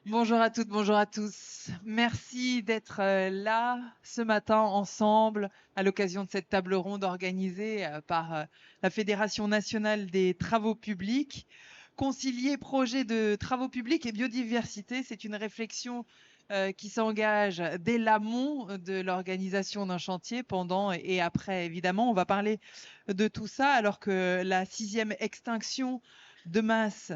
Bonjour à toutes, bonjour à tous. Merci d'être là ce matin ensemble à l'occasion de cette table ronde organisée par la Fédération nationale des travaux publics. Concilier projet de travaux publics et biodiversité, c'est une réflexion qui s'engage dès l'amont de l'organisation d'un chantier, pendant et après, évidemment. On va parler de tout ça alors que la 6e extinction de masse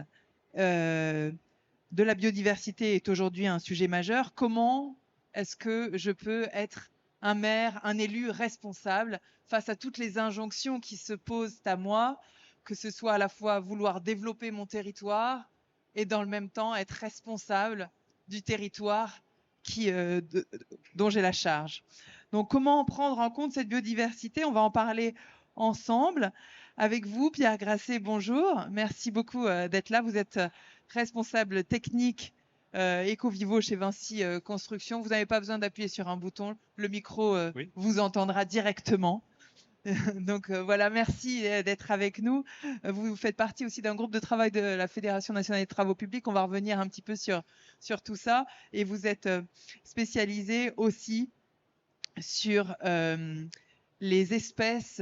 de la biodiversité est aujourd'hui un sujet majeur. Comment est-ce que je peux être un maire, un élu responsable face à toutes les injonctions qui se posent à moi, que ce soit à la fois vouloir développer mon territoire et dans le même temps être responsable du territoire dont j'ai la charge. Donc comment prendre en compte cette biodiversité? On va en parler ensemble avec vous. Pierre Grasset, bonjour. Merci beaucoup d'être là. Vous êtes responsable technique Ecovivo chez Vinci Construction. Vous n'avez pas besoin d'appuyer sur un bouton. Le micro Oui. vous entendra directement. Donc voilà, merci d'être avec nous. Vous faites partie aussi d'un groupe de travail de la Fédération nationale des travaux publics. On va revenir un petit peu sur tout ça. Et vous êtes spécialisé aussi sur les espèces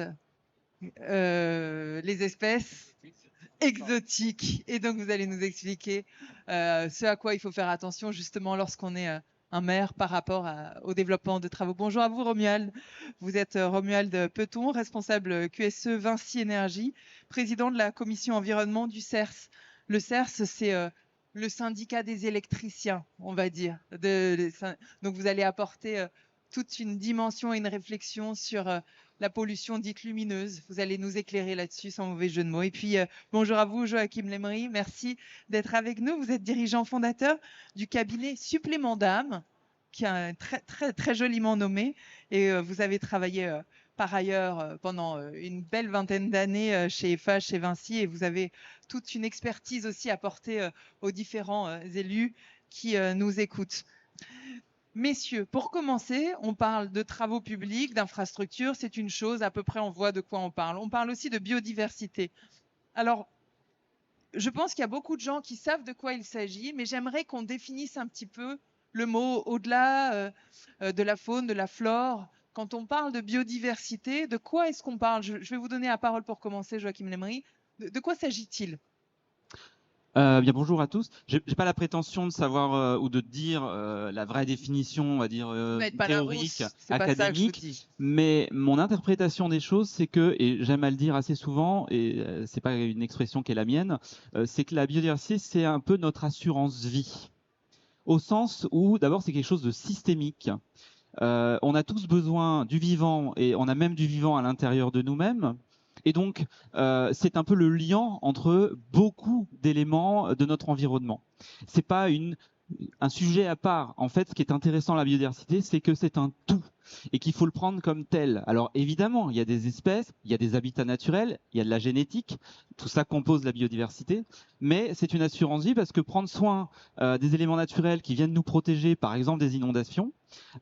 exotiques. Et donc, vous allez nous expliquer ce à quoi il faut faire attention justement lorsqu'on est un maire par rapport au développement de travaux. Bonjour à vous, Romuald. Vous êtes Romuald Peton, responsable QSE Vinci Énergie, président de la commission environnement du CERS. Le CERS, c'est le syndicat des électriciens, on va dire. Donc, vous allez apporter toute une dimension et une réflexion sur la pollution dite lumineuse. Vous allez nous éclairer là-dessus sans mauvais jeu de mots. Et puis, bonjour à vous, Joachim Lemery. Merci d'être avec nous. Vous êtes dirigeant fondateur du cabinet Supplément d'âme, qui est très joliment nommé. Et vous avez travaillé par ailleurs pendant une belle vingtaine d'années chez FH, chez Vinci. Et vous avez toute une expertise aussi à apporter aux différents élus qui nous écoutent. Messieurs, pour commencer, on parle de travaux publics, d'infrastructures, c'est une chose, à peu près on voit de quoi on parle. On parle aussi de biodiversité. Alors, je pense qu'il y a beaucoup de gens qui savent de quoi il s'agit, mais j'aimerais qu'on définisse un petit peu le mot au-delà de la faune, de la flore. Quand on parle de biodiversité, de quoi est-ce qu'on parle? Je vais vous donner la parole pour commencer, Joachim Lemery. De quoi s'agit-il? Bien bonjour à tous. J'ai pas la prétention de savoir ou de dire la vraie définition, on va dire Vous n'êtes pas la théorique, rousse, c'est pas ça que je vous académique, dis. mais mon interprétation des choses, c'est que, et j'aime à le dire assez souvent, et c'est pas une expression qui est la mienne, c'est que la biodiversité, c'est un peu notre assurance vie, au sens où, d'abord, c'est quelque chose de systémique. On a tous besoin du vivant et on a même du vivant à l'intérieur de nous-mêmes. Et donc, c'est un peu le lien entre beaucoup d'éléments de notre environnement. C'est pas un sujet à part. En fait, ce qui est intéressant à la biodiversité, c'est que c'est un tout et qu'il faut le prendre comme tel. Alors évidemment, il y a des espèces, il y a des habitats naturels, il y a de la génétique, tout ça compose la biodiversité, mais c'est une assurance vie parce que prendre soin des éléments naturels qui viennent nous protéger, par exemple des inondations,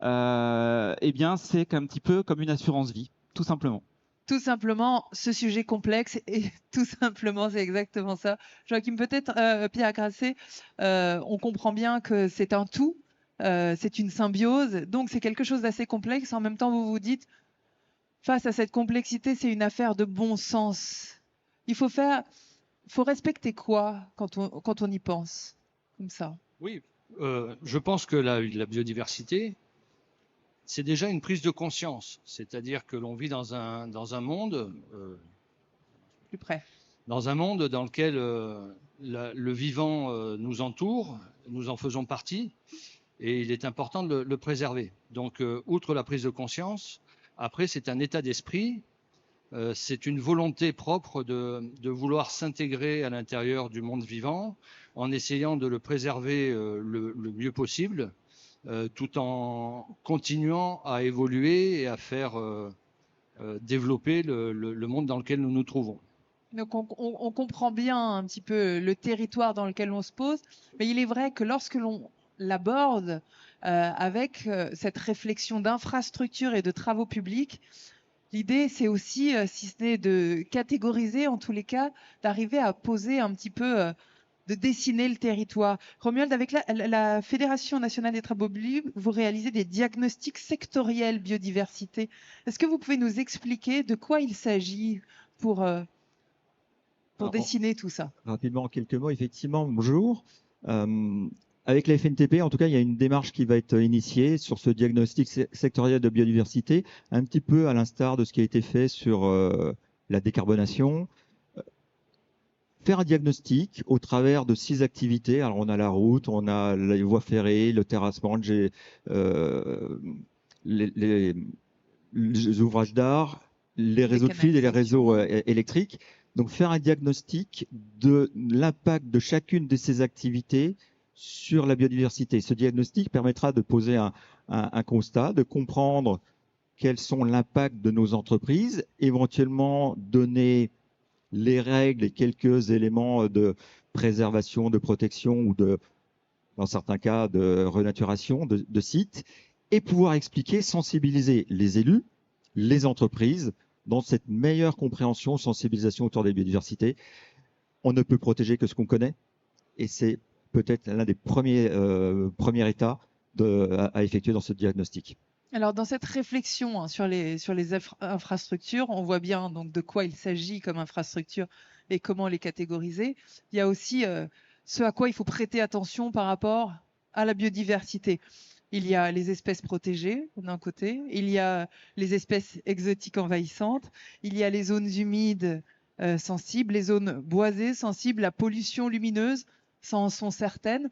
eh bien c'est un petit peu comme une assurance vie, tout simplement. Tout simplement, ce sujet complexe et tout simplement, c'est exactement ça. Joachim, peut-être, Pierre Grasset, on comprend bien que c'est un tout, c'est une symbiose, donc c'est quelque chose d'assez complexe. En même temps, vous vous dites, face à cette complexité, c'est une affaire de bon sens. Faut respecter quoi quand on y pense, comme ça? Oui, je pense que la biodiversité, c'est déjà une prise de conscience. C'est-à-dire que l'on vit dans un monde, Plus près. dans lequel le vivant nous entoure, nous en faisons partie, et il est important de le préserver. Donc, outre la prise de conscience, après, c'est un état d'esprit, c'est une volonté propre de vouloir s'intégrer à l'intérieur du monde vivant en essayant de le préserver le mieux possible, tout en continuant à évoluer et à faire développer le monde dans lequel nous nous trouvons. Donc on comprend bien un petit peu le territoire dans lequel on se pose, mais il est vrai que lorsque l'on l'aborde avec cette réflexion d'infrastructure et de travaux publics, l'idée c'est aussi, si ce n'est de catégoriser, en tous les cas, d'arriver à poser un petit peu de dessiner le territoire. Romuald, avec la Fédération nationale des travaux publics, vous réalisez des diagnostics sectoriels biodiversité. Est-ce que vous pouvez nous expliquer de quoi il s'agit pour dessiner tout ça? Rapidement, en quelques mots, effectivement, bonjour. Avec la FNTP, en tout cas, il y a une démarche qui va être initiée sur ce diagnostic sectoriel de biodiversité, un petit peu à l'instar de ce qui a été fait sur la décarbonation. Faire un diagnostic au travers de 6 activités. Alors, on a la route, on a les voies ferrées, le terrassement, les ouvrages d'art, les réseaux de fil et les réseaux électriques. Donc, faire un diagnostic de l'impact de chacune de ces activités sur la biodiversité. Ce diagnostic permettra de poser un constat, de comprendre quels sont l'impact de nos entreprises, éventuellement donner les règles et quelques éléments de préservation, de protection ou dans certains cas, de renaturation de sites, et pouvoir expliquer, sensibiliser les élus, les entreprises, dans cette meilleure compréhension, sensibilisation autour des biodiversités. On ne peut protéger que ce qu'on connaît, et c'est peut-être l'un des premiers états à effectuer dans ce diagnostic. Alors, dans cette réflexion sur les infrastructures, on voit bien donc de quoi il s'agit comme infrastructure et comment les catégoriser. Il y a aussi ce à quoi il faut prêter attention par rapport à la biodiversité. Il y a les espèces protégées d'un côté, il y a les espèces exotiques envahissantes, il y a les zones humides sensibles, les zones boisées sensibles, la pollution lumineuse, ça en sont certaines.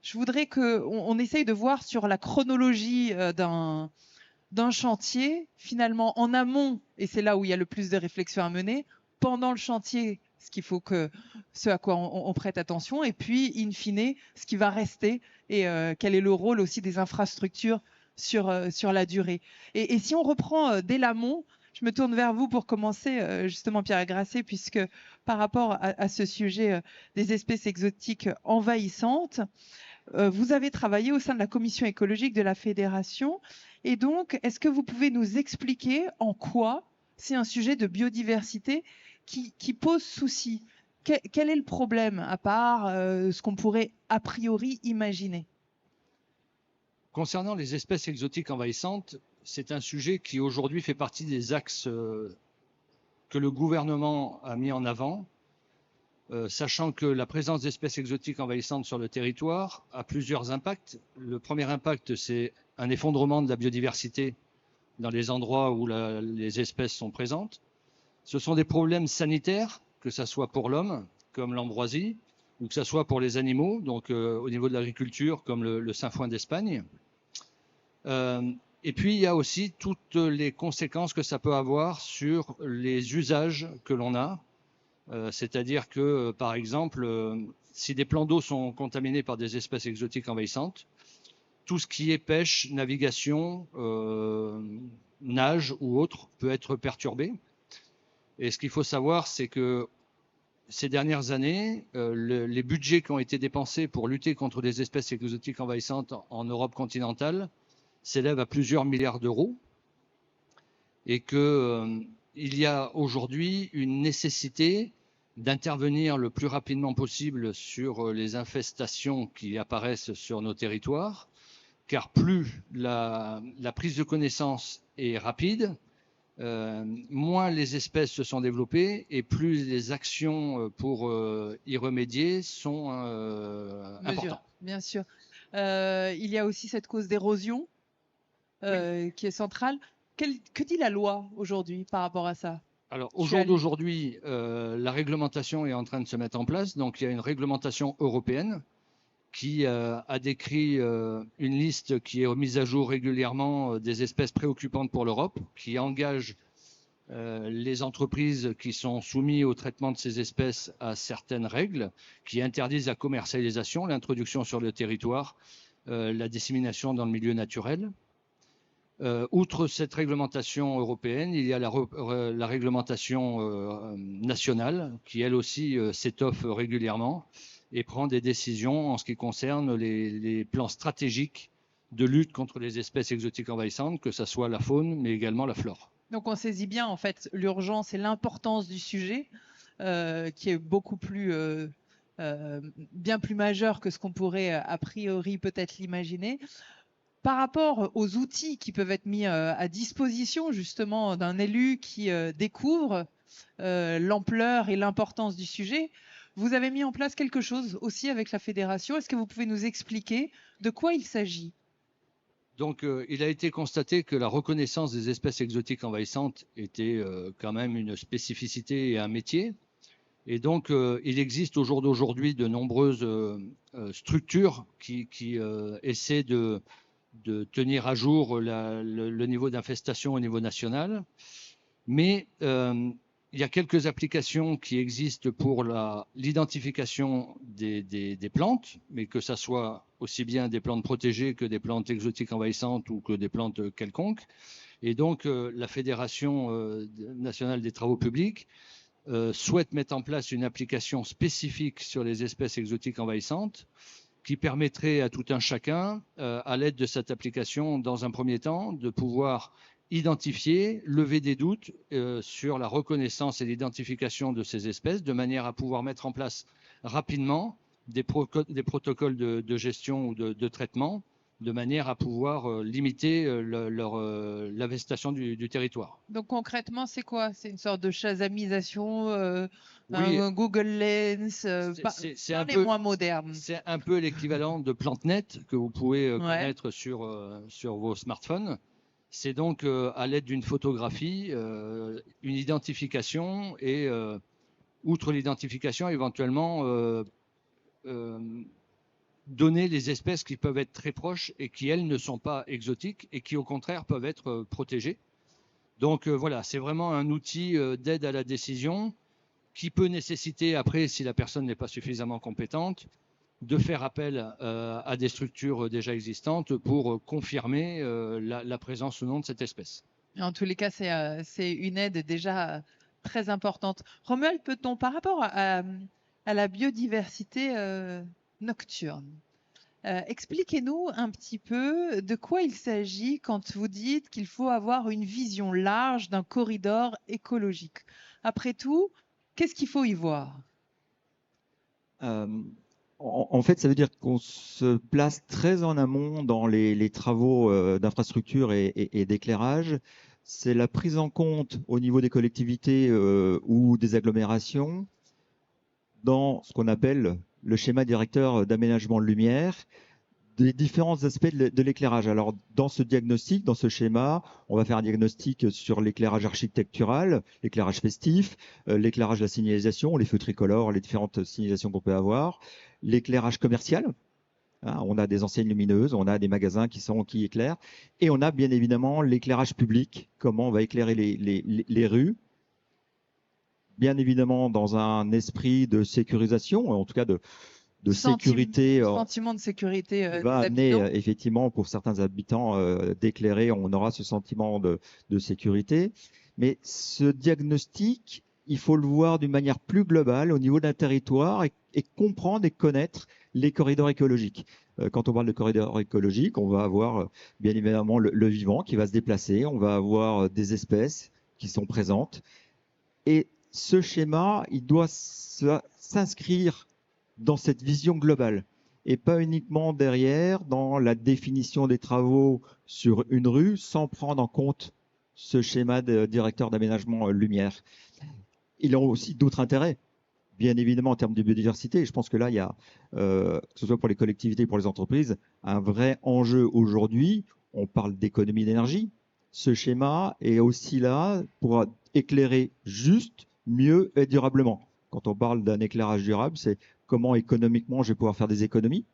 Je voudrais qu'on essaye de voir sur la chronologie d'un chantier, finalement en amont, et c'est là où il y a le plus de réflexion à mener, pendant le chantier, ce à quoi on prête attention, et puis, in fine, ce qui va rester, et quel est le rôle aussi des infrastructures sur la durée. Et si on reprend dès l'amont, je me tourne vers vous pour commencer, justement Pierre Grasset, puisque par rapport à ce sujet des espèces exotiques envahissantes, vous avez travaillé au sein de la commission écologique de la Fédération. Et donc, est-ce que vous pouvez nous expliquer en quoi c'est un sujet de biodiversité qui pose souci? Quel est le problème, à part ce qu'on pourrait a priori imaginer? Concernant les espèces exotiques envahissantes, c'est un sujet qui aujourd'hui fait partie des axes que le gouvernement a mis en avant, sachant que la présence d'espèces exotiques envahissantes sur le territoire a plusieurs impacts. Le premier impact, c'est un effondrement de la biodiversité dans les endroits où les espèces sont présentes. Ce sont des problèmes sanitaires, que ce soit pour l'homme, comme l'ambroisie, ou que ce soit pour les animaux, donc au niveau de l'agriculture, comme le sainfoin d'Espagne. Et puis, il y a aussi toutes les conséquences que ça peut avoir sur les usages que l'on a. C'est-à-dire que, par exemple, si des plans d'eau sont contaminés par des espèces exotiques envahissantes, tout ce qui est pêche, navigation, nage ou autre peut être perturbé. Et ce qu'il faut savoir, c'est que ces dernières années, les budgets qui ont été dépensés pour lutter contre les espèces exotiques envahissantes en Europe continentale s'élèvent à plusieurs milliards d'euros, et qu'il y a aujourd'hui une nécessité d'intervenir le plus rapidement possible sur les infestations qui apparaissent sur nos territoires, car plus la prise de connaissance est rapide, moins les espèces se sont développées et plus les actions pour y remédier sont importantes. Bien sûr. Il y a aussi cette cause d'érosion qui est centrale. Que dit la loi aujourd'hui par rapport à ça? Alors, au jour d'aujourd'hui, la réglementation est en train de se mettre en place. Donc, il y a une réglementation européenne qui a décrit une liste qui est mise à jour régulièrement des espèces préoccupantes pour l'Europe, qui engage les entreprises qui sont soumises au traitement de ces espèces à certaines règles, qui interdisent la commercialisation, l'introduction sur le territoire, la dissémination dans le milieu naturel. Outre cette réglementation européenne, il y a la réglementation nationale qui, elle aussi, s'étoffe régulièrement et prend des décisions en ce qui concerne les plans stratégiques de lutte contre les espèces exotiques envahissantes, que ce soit la faune, mais également la flore. Donc on saisit bien en fait l'urgence et l'importance du sujet, qui est beaucoup plus bien plus majeur que ce qu'on pourrait a priori peut-être l'imaginer. Par rapport aux outils qui peuvent être mis à disposition justement d'un élu qui découvre l'ampleur et l'importance du sujet, vous avez mis en place quelque chose aussi avec la fédération. Est-ce que vous pouvez nous expliquer de quoi il s'agit? Donc, il a été constaté que la reconnaissance des espèces exotiques envahissantes était quand même une spécificité et un métier. Et donc, il existe au jour d'aujourd'hui de nombreuses structures qui essaient de tenir à jour le niveau d'infestation au niveau national. Mais il y a quelques applications qui existent pour l'identification des plantes, mais que ça soit aussi bien des plantes protégées que des plantes exotiques envahissantes ou que des plantes quelconques. Et donc, la Fédération nationale des travaux publics souhaite mettre en place une application spécifique sur les espèces exotiques envahissantes qui permettrait à tout un chacun, à l'aide de cette application, dans un premier temps, de pouvoir identifier, lever des doutes sur la reconnaissance et l'identification de ces espèces, de manière à pouvoir mettre en place rapidement des protocoles de gestion ou de traitement, de manière à pouvoir limiter l'investation du territoire. Donc concrètement, c'est quoi? C'est une sorte de shazamisation, Oui, un Google Lens, c'est un peu, parlez-moi moderne. c'est un peu l'équivalent de PlanteNet que vous pouvez Ouais. connaître sur vos smartphones. C'est donc à l'aide d'une photographie, une identification et, outre l'identification, éventuellement donner les espèces qui peuvent être très proches et qui, elles, ne sont pas exotiques et qui, au contraire, peuvent être protégées. Donc voilà, c'est vraiment un outil d'aide à la décision qui peut nécessiter, après, si la personne n'est pas suffisamment compétente, de faire appel à des structures déjà existantes pour confirmer la présence ou non de cette espèce. En tous les cas, c'est une aide déjà très importante. Romuald, peut-on, par rapport à la biodiversité nocturne, expliquez-nous un petit peu de quoi il s'agit quand vous dites qu'il faut avoir une vision large d'un corridor écologique. Après tout, qu'est-ce qu'il faut y voir? En fait, ça veut dire qu'on se place très en amont dans les travaux d'infrastructure et d'éclairage. C'est la prise en compte au niveau des collectivités ou des agglomérations dans ce qu'on appelle le schéma directeur d'aménagement de lumière, des différents aspects de l'éclairage. Alors, dans ce diagnostic, dans ce schéma, on va faire un diagnostic sur l'éclairage architectural, l'éclairage festif, l'éclairage de la signalisation, les feux tricolores, les différentes signalisations qu'on peut avoir, l'éclairage commercial. Hein, on a des enseignes lumineuses, on a des magasins qui éclairent, et on a bien évidemment l'éclairage public, comment on va éclairer les rues, bien évidemment dans un esprit de sécurisation, en tout cas de sécurité. Sentiment de sécurité va des amener habitants. effectivement pour certains habitants d'éclairer, on aura ce sentiment de sécurité. Mais ce diagnostic, il faut le voir d'une manière plus globale au niveau d'un territoire et comprendre et connaître les corridors écologiques. Quand on parle de corridors écologiques, on va avoir bien évidemment le vivant qui va se déplacer, on va avoir des espèces qui sont présentes. Et ce schéma, il doit s'inscrire dans cette vision globale et pas uniquement derrière dans la définition des travaux sur une rue sans prendre en compte ce schéma de directeur d'aménagement lumière. Il a aussi d'autres intérêts, bien évidemment en termes de biodiversité. Et je pense que là, il y a, que ce soit pour les collectivités, pour les entreprises, un vrai enjeu aujourd'hui. On parle d'économie d'énergie. Ce schéma est aussi là pour éclairer juste, mieux et durablement. Quand on parle d'un éclairage durable, c'est comment économiquement je vais pouvoir faire des économies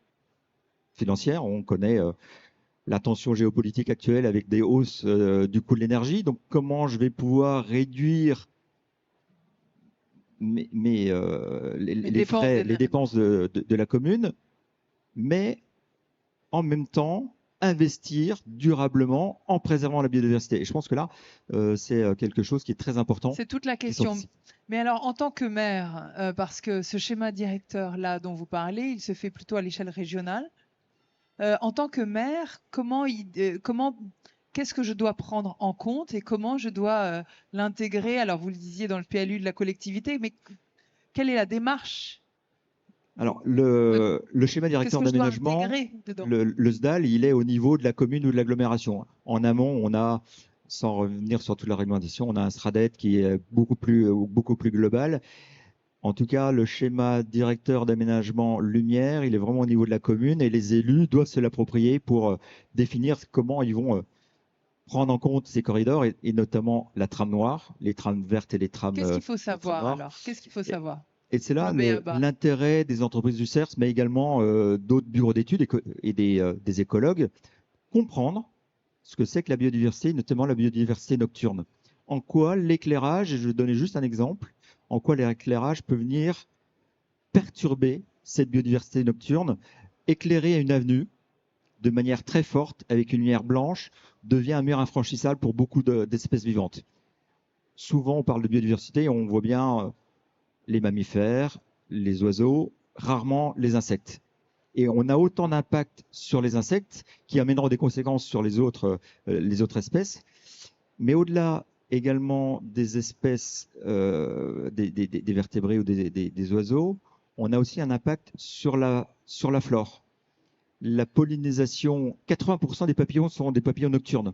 financières. On connaît la tension géopolitique actuelle avec des hausses du coût de l'énergie. Donc, comment je vais pouvoir réduire les dépenses de la commune, mais en même temps investir durablement en préservant la biodiversité. Et je pense que là, c'est quelque chose qui est très important. C'est toute la question. Mais alors, en tant que maire, parce que ce schéma directeur-là dont vous parlez, il se fait plutôt à l'échelle régionale. En tant que maire, qu'est-ce que je dois prendre en compte et comment je dois l'intégrer? Alors, vous le disiez dans le PLU de la collectivité, mais quelle est la démarche Alors, le schéma Qu'est-ce directeur que je dois d'aménagement, intégrer dedans? le SDAL, il est au niveau de la commune ou de l'agglomération. En amont, on a, sans revenir sur toute la réglementation, on a un SRADET qui est beaucoup plus global. En tout cas, le schéma directeur d'aménagement lumière, il est vraiment au niveau de la commune et les élus doivent se l'approprier pour définir comment ils vont prendre en compte ces corridors et notamment la trame noire, les trames vertes et les trames Qu'est-ce qu'il faut trames savoir noires. alors? Qu'est-ce qu'il faut savoir? Et c'est là Le B.A.-ba. l'intérêt des entreprises du CERS, mais également d'autres bureaux d'études et des écologues, comprendre ce que c'est que la biodiversité, notamment la biodiversité nocturne. En quoi l'éclairage, et je vais donner juste un exemple, en quoi l'éclairage peut venir perturber cette biodiversité nocturne, éclairer une avenue de manière très forte avec une lumière blanche devient un mur infranchissable pour beaucoup d'espèces vivantes. Souvent, on parle de biodiversité, on voit bien les mammifères, les oiseaux, rarement les insectes. Et on a autant d'impact sur les insectes qui amèneront des conséquences sur les autres espèces. Mais au-delà également des espèces, des vertébrés ou des oiseaux, on a aussi un impact sur la flore. La pollinisation, 80% des papillons sont des papillons nocturnes.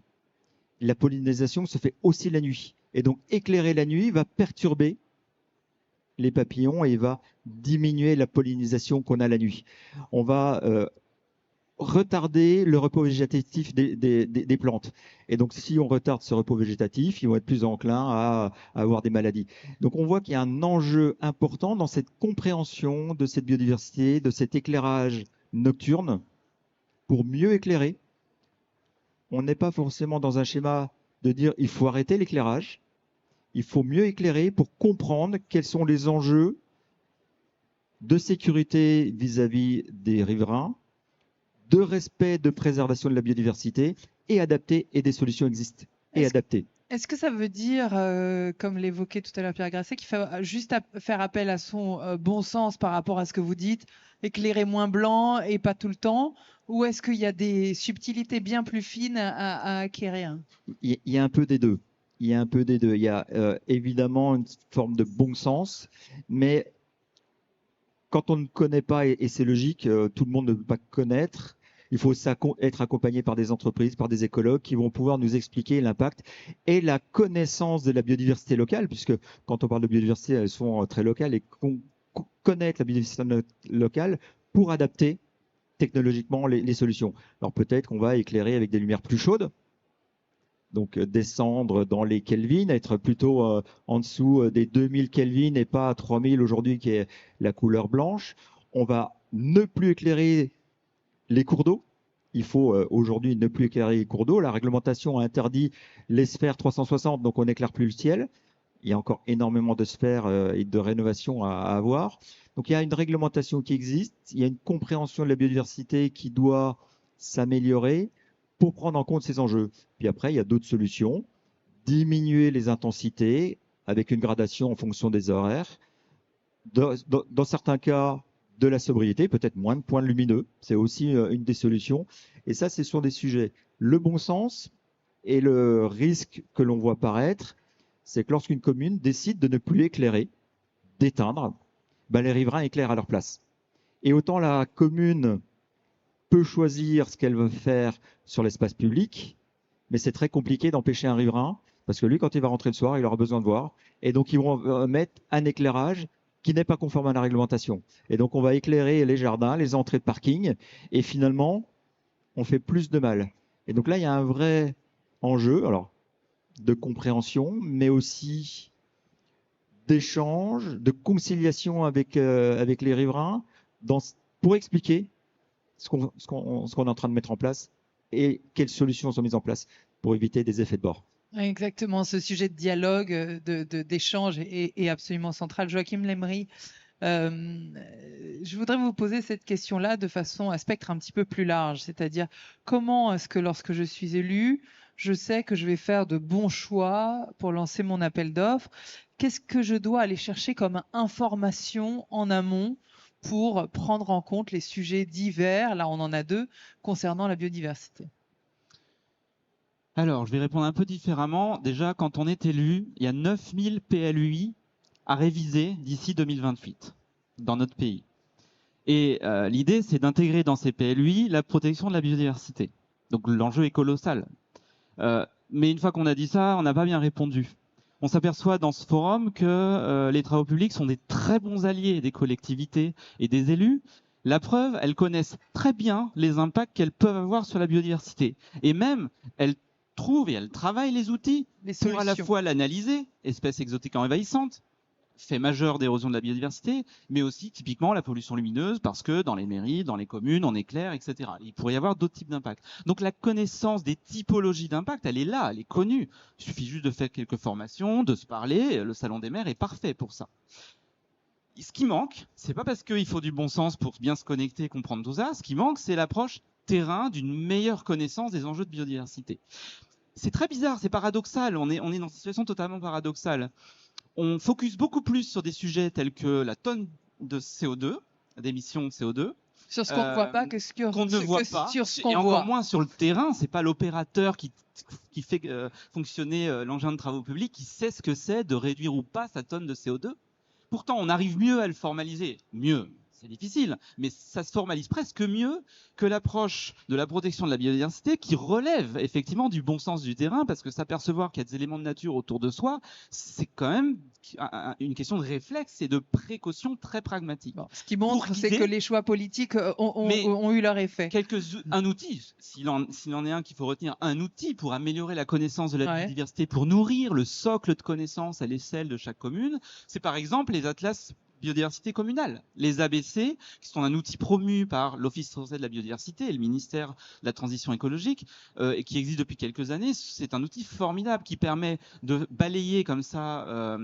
La pollinisation se fait aussi la nuit. Et donc éclairer la nuit va perturber les papillons et va diminuer la pollinisation qu'on a la nuit. On va retarder le repos végétatif des plantes. Et donc, si on retarde ce repos végétatif, ils vont être plus enclins à avoir des maladies. Donc, on voit qu'il y a un enjeu important dans cette compréhension de cette biodiversité, de cet éclairage nocturne pour mieux éclairer. On n'est pas forcément dans un schéma de dire il faut arrêter l'éclairage. Il faut mieux éclairer pour comprendre quels sont les enjeux de sécurité vis-à-vis des riverains, de respect, de préservation de la biodiversité et adapter, et des solutions existent et adaptées. Est-ce que ça veut dire, comme l'évoquait tout à l'heure Pierre Grasset, qu'il faut juste faire appel à son bon sens par rapport à ce que vous dites, éclairer moins blanc et pas tout le temps, ou est-ce qu'il y a des subtilités bien plus fines à acquérir? Il y a un peu des deux. Il y a un peu des deux. Il y a évidemment une forme de bon sens, mais quand on ne connaît pas, et c'est logique, tout le monde ne peut pas connaître, il faut être accompagné par des entreprises, par des écologues qui vont pouvoir nous expliquer l'impact et la connaissance de la biodiversité locale, puisque quand on parle de biodiversité, elles sont très locales, et connaître la biodiversité locale pour adapter technologiquement les solutions. Alors peut-être qu'on va éclairer avec des lumières plus chaudes, donc descendre dans les Kelvin, être plutôt en dessous des 2000 Kelvin et pas à 3000 aujourd'hui qui est la couleur blanche. On va ne plus éclairer les cours d'eau. Il faut aujourd'hui ne plus éclairer les cours d'eau. La réglementation a interdit les sphères 360, donc on n'éclaire plus le ciel. Il y a encore énormément de sphères et de rénovation à avoir. Donc il y a une réglementation qui existe, il y a une compréhension de la biodiversité qui doit s'améliorer pour prendre en compte ces enjeux. Puis après, il y a d'autres solutions. Diminuer les intensités avec une gradation en fonction des horaires. Dans certains cas, de la sobriété, peut-être moins de points lumineux. C'est aussi une des solutions. Et ça, ce sont des sujets. Le bon sens et le risque que l'on voit paraître, c'est que lorsqu'une commune décide de ne plus éclairer, d'éteindre, ben les riverains éclairent à leur place. Et autant la commune peut choisir ce qu'elle veut faire sur l'espace public, mais c'est très compliqué d'empêcher un riverain, parce que lui, quand il va rentrer le soir, il aura besoin de voir. Et donc, ils vont mettre un éclairage qui n'est pas conforme à la réglementation. Et donc, on va éclairer les jardins, les entrées de parking, et finalement, on fait plus de mal. Et donc là, il y a un vrai enjeu, alors, de compréhension, mais aussi d'échange, de conciliation avec les riverains, pour expliquer ce qu'on est en train de mettre en place et quelles solutions sont mises en place pour éviter des effets de bord. Exactement, ce sujet de dialogue, d'échange est absolument central. Joachim Lemry, je voudrais vous poser cette question-là de façon à spectre un petit peu plus large, c'est-à-dire comment est-ce que lorsque je suis élu, je sais que je vais faire de bons choix pour lancer mon appel d'offres? Qu'est-ce que je dois aller chercher comme information en amont pour prendre en compte les sujets divers, là on en a deux, concernant la biodiversité? Alors, je vais répondre un peu différemment. Déjà, quand on est élu, il y a 9000 PLUI à réviser d'ici 2028 dans notre pays. Et l'idée, c'est d'intégrer dans ces PLUI la protection de la biodiversité. Donc l'enjeu est colossal. Mais une fois qu'on a dit ça, on n'a pas bien répondu. On s'aperçoit dans ce forum que les travaux publics sont des très bons alliés des collectivités et des élus. La preuve, elles connaissent très bien les impacts qu'elles peuvent avoir sur la biodiversité. Et même, elles trouvent et elles travaillent les outils pour à la fois l'analyser, espèces exotiques envahissantes, fait majeur d'érosion de la biodiversité, mais aussi typiquement la pollution lumineuse, parce que dans les mairies, dans les communes, on éclaire, etc. Il pourrait y avoir d'autres types d'impacts. Donc la connaissance des typologies d'impact, elle est là, elle est connue. Il suffit juste de faire quelques formations, de se parler. Le Salon des maires est parfait pour ça. Ce qui manque, c'est pas parce qu'il faut du bon sens pour bien se connecter et comprendre tout ça. Ce qui manque, c'est l'approche terrain d'une meilleure connaissance des enjeux de biodiversité. C'est très bizarre, c'est paradoxal. On est dans une situation totalement paradoxale. On focus beaucoup plus sur des sujets tels que la tonne de CO2, d'émissions de CO2. Sur ce qu'on ne voit pas que ce qu'on ne voit pas. Sur ce qu'on et voit. Encore moins sur le terrain. C'est pas l'opérateur qui fait fonctionner l'engin de travaux publics qui sait ce que c'est de réduire ou pas sa tonne de CO2. Pourtant, on arrive mieux à le formaliser. Mieux, c'est difficile, mais ça se formalise presque mieux que l'approche de la protection de la biodiversité qui relève effectivement du bon sens du terrain, parce que s'apercevoir qu'il y a des éléments de nature autour de soi, c'est quand même une question de réflexe et de précaution très pragmatique. Bon, ce qui montre, c'est que les choix politiques ont eu leur effet. Un outil, s'il en est un qu'il faut retenir, un outil pour améliorer la connaissance de la biodiversité, pour nourrir le socle de connaissances à l'échelle de chaque commune, c'est par exemple les atlas biodiversité communale, les ABC, qui sont un outil promu par l'Office français de la biodiversité et le ministère de la Transition écologique, et qui existe depuis quelques années. C'est un outil formidable qui permet de balayer comme ça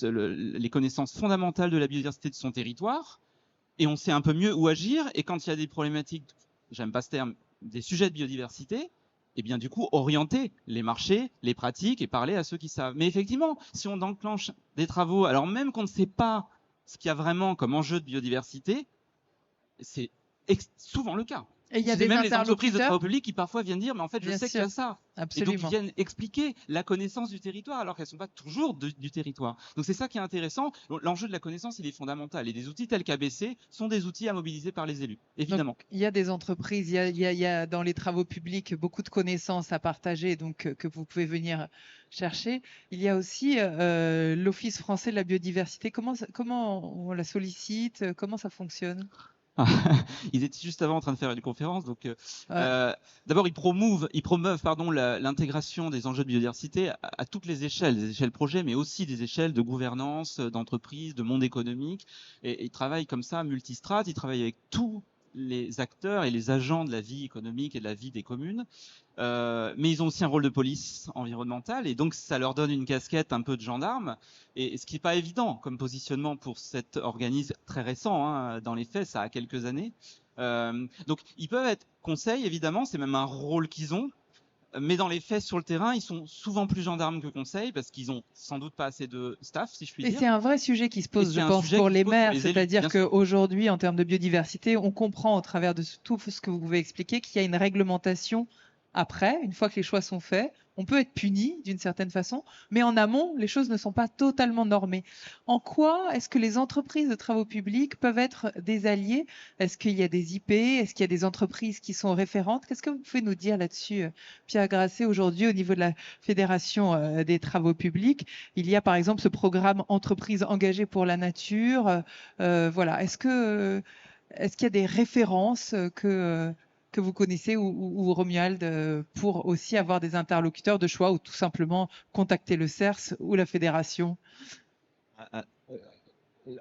les connaissances fondamentales de la biodiversité de son territoire, et on sait un peu mieux où agir. Et quand il y a des problématiques, j'aime pas ce terme, des sujets de biodiversité, et bien du coup orienter les marchés, les pratiques et parler à ceux qui savent. Mais effectivement, si on enclenche des travaux, alors même qu'on ne sait pas ce qu'il y a vraiment comme enjeu de biodiversité, c'est souvent le cas. Et il y a des même les entreprises de travaux publics qui parfois viennent dire, mais en fait, je sais qu'il y a ça. Absolument. Et donc, ils viennent expliquer la connaissance du territoire, alors qu'elles ne sont pas toujours du territoire. Donc, c'est ça qui est intéressant. L'enjeu de la connaissance, il est fondamental. Et des outils tels qu'ABC sont des outils à mobiliser par les élus, évidemment. Donc, il y a des entreprises, il y a dans les travaux publics beaucoup de connaissances à partager, donc que vous pouvez venir chercher. Il y a aussi l'Office français de la biodiversité. Comment on la sollicite? Comment ça fonctionne? Ils étaient juste avant en train de faire une conférence. Donc, d'abord, ils promeuvent l'intégration des enjeux de biodiversité à toutes les échelles, des échelles projets, mais aussi des échelles de gouvernance, d'entreprise, de monde économique. Et ils travaillent comme ça, multistrates. Ils travaillent avec tous les acteurs et les agents de la vie économique et de la vie des communes. Mais ils ont aussi un rôle de police environnementale, et donc ça leur donne une casquette un peu de gendarme, et ce qui n'est pas évident comme positionnement pour cet organisme très récent, hein, dans les faits ça a quelques années. Donc ils peuvent être conseils, évidemment, c'est même un rôle qu'ils ont, mais dans les faits sur le terrain ils sont souvent plus gendarmes que conseils, parce qu'ils ont sans doute pas assez de staff, si je puis dire. Et c'est un vrai sujet qui se pose, je pense, pour les maires, c'est-à-dire qu'aujourd'hui, en termes de biodiversité, on comprend au travers de tout ce que vous pouvez expliquer qu'il y a une réglementation. Après, une fois que les choix sont faits, on peut être puni d'une certaine façon, mais en amont, les choses ne sont pas totalement normées. En quoi est-ce que les entreprises de travaux publics peuvent être des alliés? Est-ce qu'il y a des IP? Est-ce qu'il y a des entreprises qui sont référentes? Qu'est-ce que vous pouvez nous dire là-dessus, Pierre Grasset, aujourd'hui au niveau de la Fédération des travaux publics? Il y a par exemple ce programme Entreprises engagées pour la nature. Voilà. Est-ce qu'il y a des références que vous connaissez, ou Romuald, pour aussi avoir des interlocuteurs de choix, ou tout simplement contacter le CERS ou la fédération?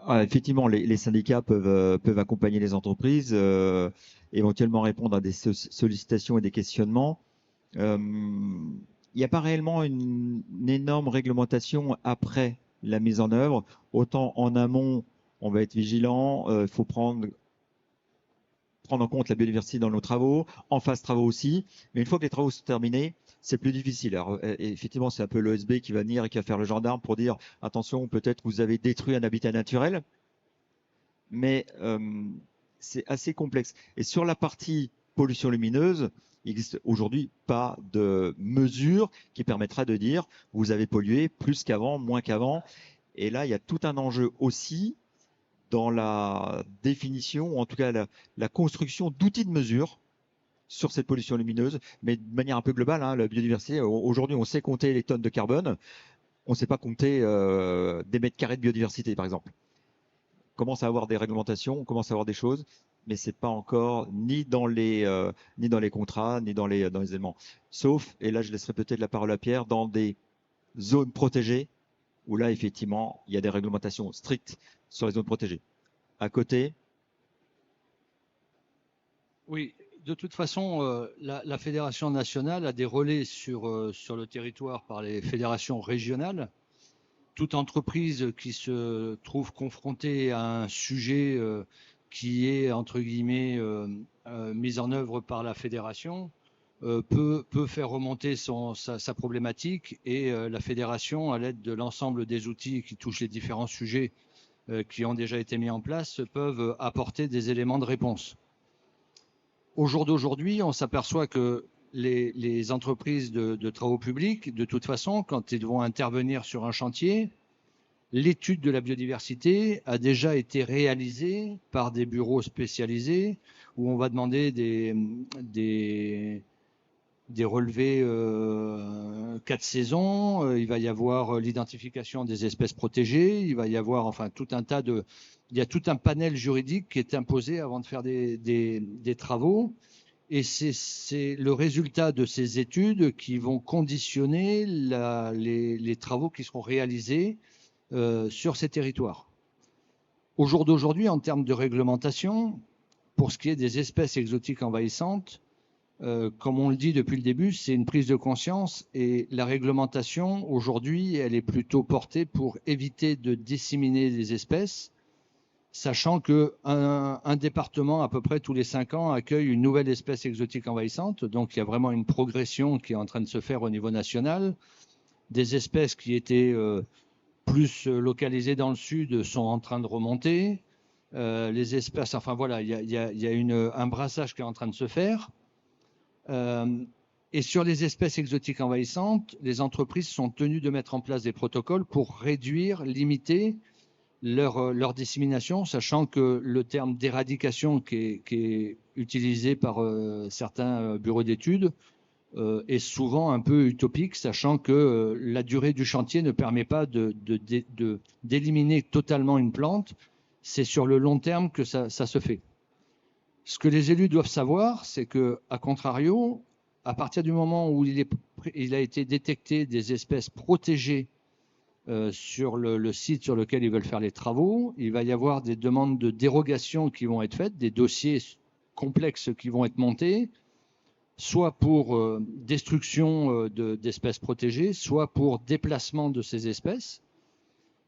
Effectivement, les syndicats peuvent accompagner les entreprises, éventuellement répondre à des sollicitations et des questionnements. Il n'y a pas réellement une énorme réglementation après la mise en œuvre. Autant en amont, on va être vigilant, il faut prendre en compte la biodiversité dans nos travaux, en phase travaux aussi. Mais une fois que les travaux sont terminés, c'est plus difficile. Alors, effectivement, c'est un peu l'OSB qui va venir et qui va faire le gendarme pour dire attention, peut-être vous avez détruit un habitat naturel. Mais c'est assez complexe. Et sur la partie pollution lumineuse, il n'existe aujourd'hui pas de mesure qui permettra de dire vous avez pollué plus qu'avant, moins qu'avant. Et là, il y a tout un enjeu aussi dans la définition, ou en tout cas la construction d'outils de mesure sur cette pollution lumineuse, mais de manière un peu globale, hein, la biodiversité. Aujourd'hui, on sait compter les tonnes de carbone, on ne sait pas compter des mètres carrés de biodiversité, par exemple. On commence à avoir des réglementations, on commence à avoir des choses, mais c'est pas encore ni dans les contrats, ni dans les éléments. Sauf, et là je laisserai peut-être la parole à Pierre, dans des zones protégées, où là effectivement il y a des réglementations strictes sur les zones protégées. À côté. Oui, de toute façon, la fédération nationale a des relais sur le territoire par les fédérations régionales. Toute entreprise qui se trouve confrontée à un sujet qui est, entre guillemets, mis en œuvre par la fédération, peut faire remonter sa problématique, et la fédération, à l'aide de l'ensemble des outils qui touchent les différents sujets qui ont déjà été mis en place, peuvent apporter des éléments de réponse. Au jour d'aujourd'hui, on s'aperçoit que les entreprises de travaux publics, de toute façon, quand ils vont intervenir sur un chantier, l'étude de la biodiversité a déjà été réalisée par des bureaux spécialisés où on va demander des relevés 4 saisons, il va y avoir l'identification des espèces protégées, il va y avoir enfin il y a tout un panel juridique qui est imposé avant de faire des travaux. Et c'est le résultat de ces études qui vont conditionner les travaux qui seront réalisés sur ces territoires. Au jour d'aujourd'hui, en termes de réglementation, pour ce qui est des espèces exotiques envahissantes, comme on le dit depuis le début, c'est une prise de conscience, et la réglementation aujourd'hui, elle est plutôt portée pour éviter de disséminer des espèces, sachant qu'un département à peu près tous les 5 ans accueille une nouvelle espèce exotique envahissante. Donc il y a vraiment une progression qui est en train de se faire au niveau national. Des espèces qui étaient plus localisées dans le sud sont en train de remonter. Les espèces, enfin voilà, il y a un brassage qui est en train de se faire. Et sur les espèces exotiques envahissantes, les entreprises sont tenues de mettre en place des protocoles pour réduire, limiter leur dissémination, sachant que le terme d'éradication qui est utilisé par certains bureaux d'études est souvent un peu utopique, sachant que la durée du chantier ne permet pas d'éliminer totalement une plante. C'est sur le long terme que ça se fait. Ce que les élus doivent savoir, c'est que, à contrario, à partir du moment où il a été détecté des espèces protégées sur le site sur lequel ils veulent faire les travaux, il va y avoir des demandes de dérogation qui vont être faites, des dossiers complexes qui vont être montés, soit pour destruction d'espèces protégées, soit pour déplacement de ces espèces,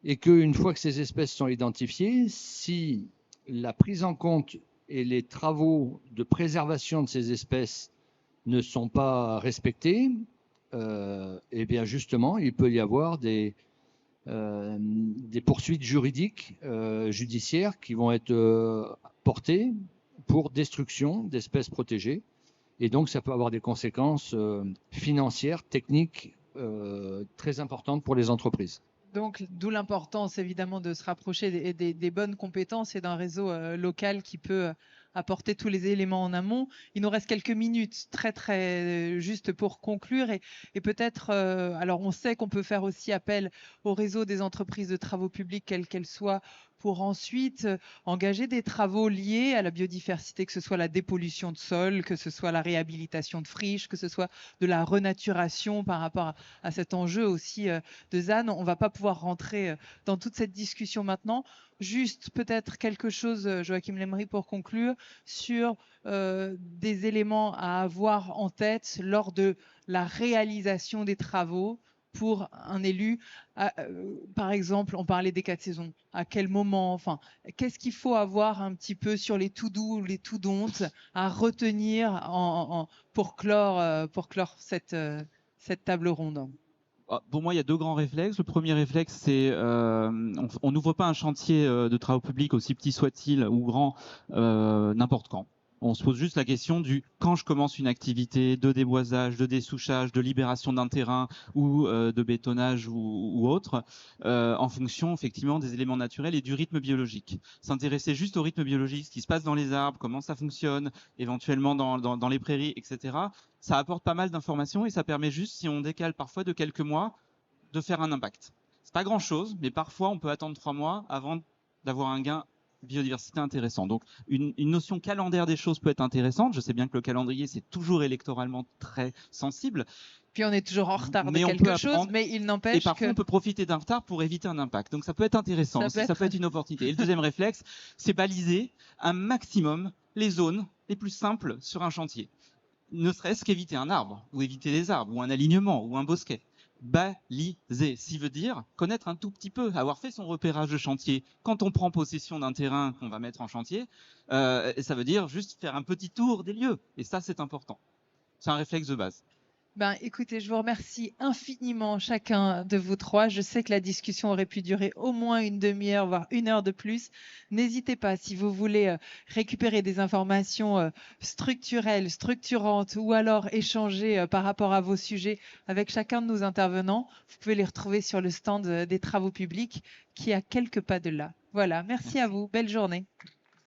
et qu'une fois que ces espèces sont identifiées, si la prise en compte et les travaux de préservation de ces espèces ne sont pas respectés, et bien justement, il peut y avoir des poursuites juridiques, judiciaires qui vont être portées pour destruction d'espèces protégées. Et donc, ça peut avoir des conséquences financières, techniques très importantes pour les entreprises. Donc, d'où l'importance évidemment de se rapprocher des bonnes compétences et d'un réseau local qui peut apporter tous les éléments en amont. Il nous reste quelques minutes très juste pour conclure et peut-être, alors on sait qu'on peut faire aussi appel au réseau des entreprises de travaux publics, quelles qu'elles soient, pour ensuite engager des travaux liés à la biodiversité, que ce soit la dépollution de sol, que ce soit la réhabilitation de friches, que ce soit de la renaturation par rapport à cet enjeu aussi de ZAN. On ne va pas pouvoir rentrer dans toute cette discussion maintenant. Juste peut-être quelque chose, Joachim Lemry, pour conclure, sur des éléments à avoir en tête lors de la réalisation des travaux pour un élu. Par exemple, on parlait des 4 saisons. À quel moment, enfin, qu'est-ce qu'il faut avoir un petit peu sur les to-do, les to-don't à retenir pour clore cette table ronde? Pour moi, il y a 2 grands réflexes. Le premier réflexe, c'est on n'ouvre pas un chantier de travaux publics, aussi petit soit-il ou grand, n'importe quand. On se pose juste la question du quand je commence une activité de déboisage, de dessouchage, de libération d'un terrain ou de bétonnage ou autre, en fonction effectivement des éléments naturels et du rythme biologique. S'intéresser juste au rythme biologique, ce qui se passe dans les arbres, comment ça fonctionne, éventuellement dans les prairies, etc. Ça apporte pas mal d'informations et ça permet juste, si on décale parfois de quelques mois, de faire un impact. C'est pas grand-chose, mais parfois on peut attendre 3 mois avant d'avoir un gain biodiversité intéressant. Donc une notion calendaire des choses peut être intéressante. Je sais bien que le calendrier, c'est toujours électoralement très sensible. Puis on est toujours en retard de Mais on quelque peut chose, apprendre. mais il Et n'empêche parfois, que... on peut profiter d'un retard pour éviter un impact. Donc ça peut être intéressant, ça peut être une opportunité. Et le deuxième réflexe, c'est baliser un maximum les zones les plus simples sur un chantier. Ne serait-ce qu'éviter un arbre, ou éviter les arbres, ou un alignement, ou un bosquet. Baliser, ce qui veut dire connaître un tout petit peu, avoir fait son repérage de chantier. Quand on prend possession d'un terrain qu'on va mettre en chantier, ça veut dire juste faire un petit tour des lieux. Et ça, c'est important. C'est un réflexe de base. Ben, écoutez, je vous remercie infiniment chacun de vous trois. Je sais que la discussion aurait pu durer au moins une demi-heure, voire 1 heure de plus. N'hésitez pas, si vous voulez récupérer des informations structurelles, structurantes, ou alors échanger par rapport à vos sujets avec chacun de nos intervenants, vous pouvez les retrouver sur le stand des travaux publics qui est à quelques pas de là. Voilà, merci à vous. Belle journée.